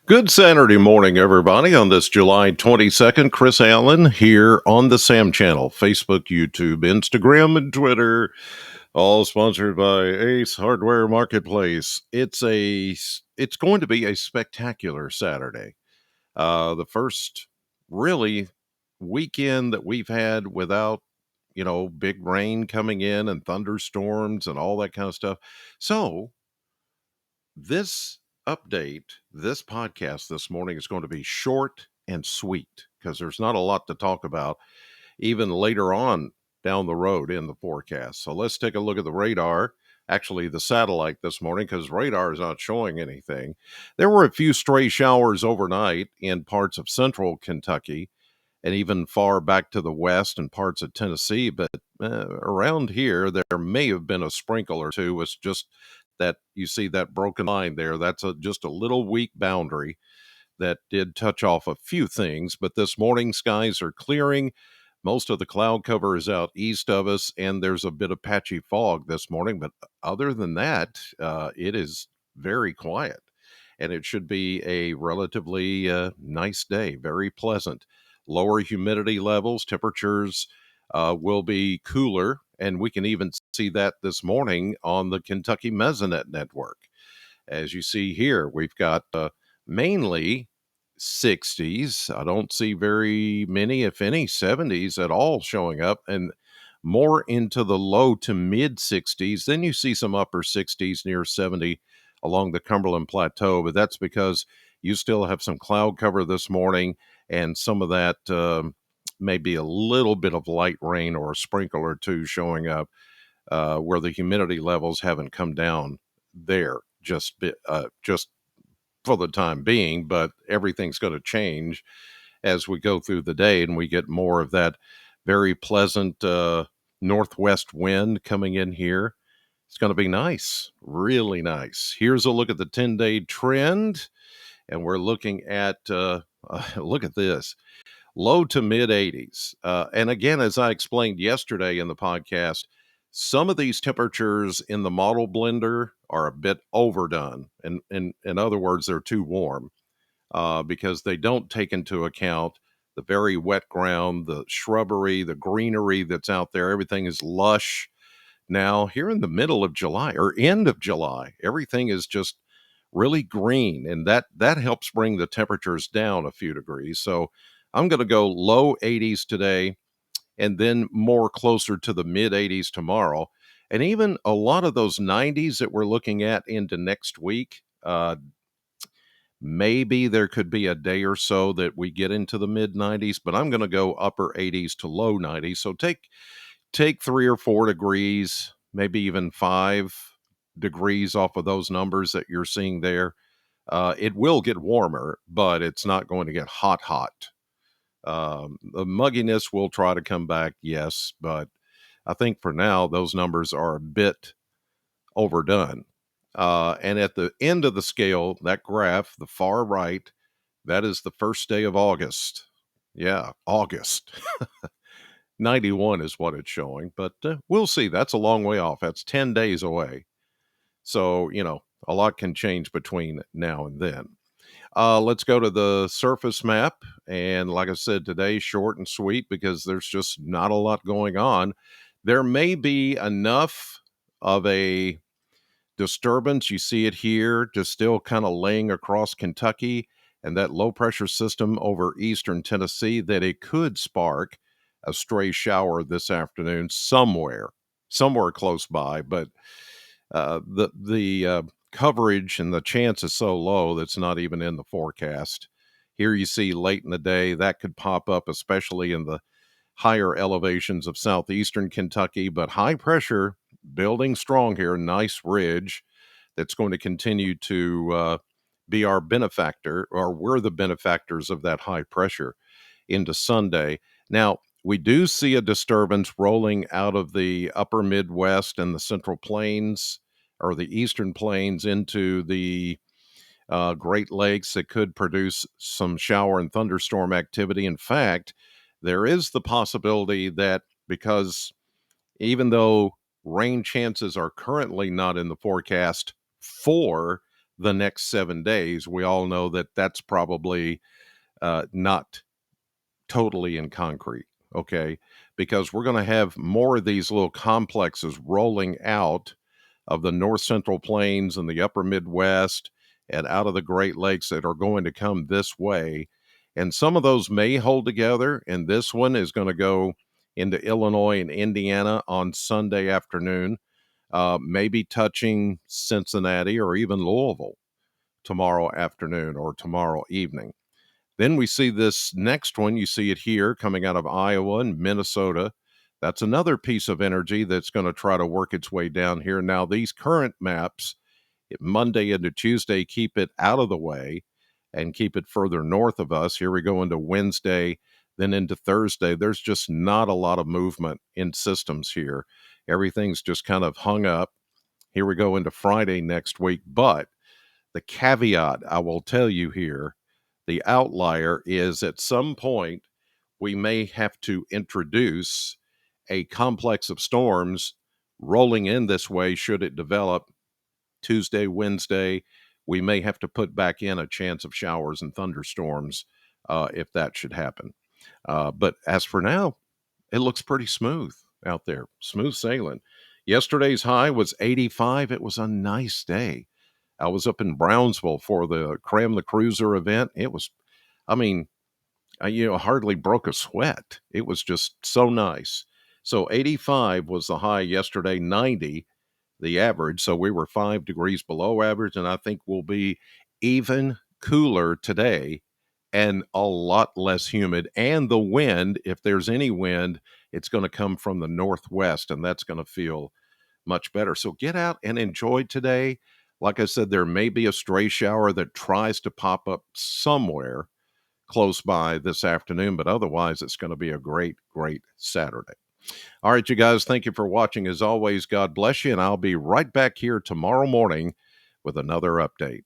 Good Saturday morning, everybody. On this July 22nd, Chris Allen here on the Sam Channel, Facebook, YouTube, Instagram, and Twitter, all sponsored by Ace Hardware Marketplace. It's going to be a spectacular Saturday. The first really weekend that we've had without, big rain coming in and thunderstorms and all that kind of stuff. So this this podcast this morning is going to be short and sweet because there's not a lot to talk about even later on down the road in the forecast. So let's take a look at the radar, actually the satellite this morning, because radar is not showing anything. There were a few stray showers overnight in parts of central Kentucky and even far back to the west and parts of Tennessee. But around here, there may have been a sprinkle or two. It's just that you see that broken line there. That's just a little weak boundary that did touch off a few things. But this morning, skies are clearing. Most of the cloud cover is out east of us, and there's a bit of patchy fog this morning. But other than that, it is very quiet. And it should be a relatively nice day, very pleasant. Lower humidity levels, temperatures will be cooler, and we can even see that this morning on the Kentucky Mesonet network. As you see here, we've got mainly 60s. I don't see very many, if any, 70s at all showing up, and more into the low to mid 60s. Then you see some upper 60s near 70 along the Cumberland Plateau, but that's because you still have some cloud cover this morning, and some of that may be a little bit of light rain or a sprinkle or two showing up where the humidity levels haven't come down there just for the time being, but everything's going to change as we go through the day and we get more of that very pleasant northwest wind coming in here. It's going to be nice, really nice. Here's a look at the 10-day trend, and we're looking at look at this, low to mid 80s. And again, as I explained yesterday in the podcast, some of these temperatures in the model blender are a bit overdone. And in other words, they're too warm because they don't take into account the very wet ground, the shrubbery, the greenery that's out there. Everything is lush. Now, here in the middle of July or end of July, everything is just really green, and that helps bring the temperatures down a few degrees. So I'm going to go low 80s today and then more closer to the mid 80s tomorrow. And even a lot of those 90s that we're looking at into next week, maybe there could be a day or so that we get into the mid 90s, but I'm going to go upper 80s to low 90s. So take 3 or 4 degrees, maybe even 5 degrees off of those numbers that you're seeing there. It will get warmer, but it's not going to get hot. The mugginess will try to come back, yes, but I think for now those numbers are a bit overdone. And at the end of the scale, that graph, the far right, that is the first day of August. Yeah, August. 91 is what it's showing, but we'll see. That's a long way off. That's 10 days away. So, a lot can change between now and then. Let's go to the surface map. And like I said, today, short and sweet because there's just not a lot going on. There may be enough of a disturbance. You see it here, just still kind of laying across Kentucky and that low pressure system over eastern Tennessee that it could spark a stray shower this afternoon somewhere close by. But the coverage and the chance is so low that's not even in the forecast. Here you see late in the day that could pop up, especially in the higher elevations of southeastern Kentucky, but high pressure building strong here, nice ridge that's going to continue to be our benefactor, or we're the benefactors of that high pressure into Sunday. Now, we do see a disturbance rolling out of the upper Midwest and the Central Plains or the Eastern Plains into the Great Lakes that could produce some shower and thunderstorm activity. In fact, there is the possibility that because even though rain chances are currently not in the forecast for the next 7 days, we all know that that's probably not totally in concrete, okay? Because we're going to have more of these little complexes rolling out of the north central plains and the upper Midwest and out of the Great Lakes that are going to come this way. And some of those may hold together, and this one is going to go into Illinois and Indiana on Sunday afternoon, maybe touching Cincinnati or even Louisville tomorrow afternoon or tomorrow evening. Then we see this next one. You see it here coming out of Iowa and Minnesota. That's another piece of energy that's going to try to work its way down here. Now, these current maps, Monday into Tuesday, keep it out of the way and keep it further north of us. Here we go into Wednesday, then into Thursday. There's just not a lot of movement in systems here. Everything's just kind of hung up. Here we go into Friday next week. But the caveat I will tell you here, the outlier is at some point we may have to introduce a complex of storms rolling in this way should it develop Tuesday, Wednesday. We may have to put back in a chance of showers and thunderstorms if that should happen. But as for now, it looks pretty smooth out there, smooth sailing. Yesterday's high was 85. It was a nice day. I was up in Brownsville for the Cram the Cruiser event. It was, I mean, hardly broke a sweat. It was just so nice. So 85 was the high yesterday, 90 the average. So we were 5 degrees below average, and I think we'll be even cooler today and a lot less humid. And the wind, if there's any wind, it's going to come from the northwest, and that's going to feel much better. So get out and enjoy today. Like I said, there may be a stray shower that tries to pop up somewhere close by this afternoon, but otherwise it's going to be a great, great Saturday. All right, you guys, thank you for watching. As always, God bless you, and I'll be right back here tomorrow morning with another update.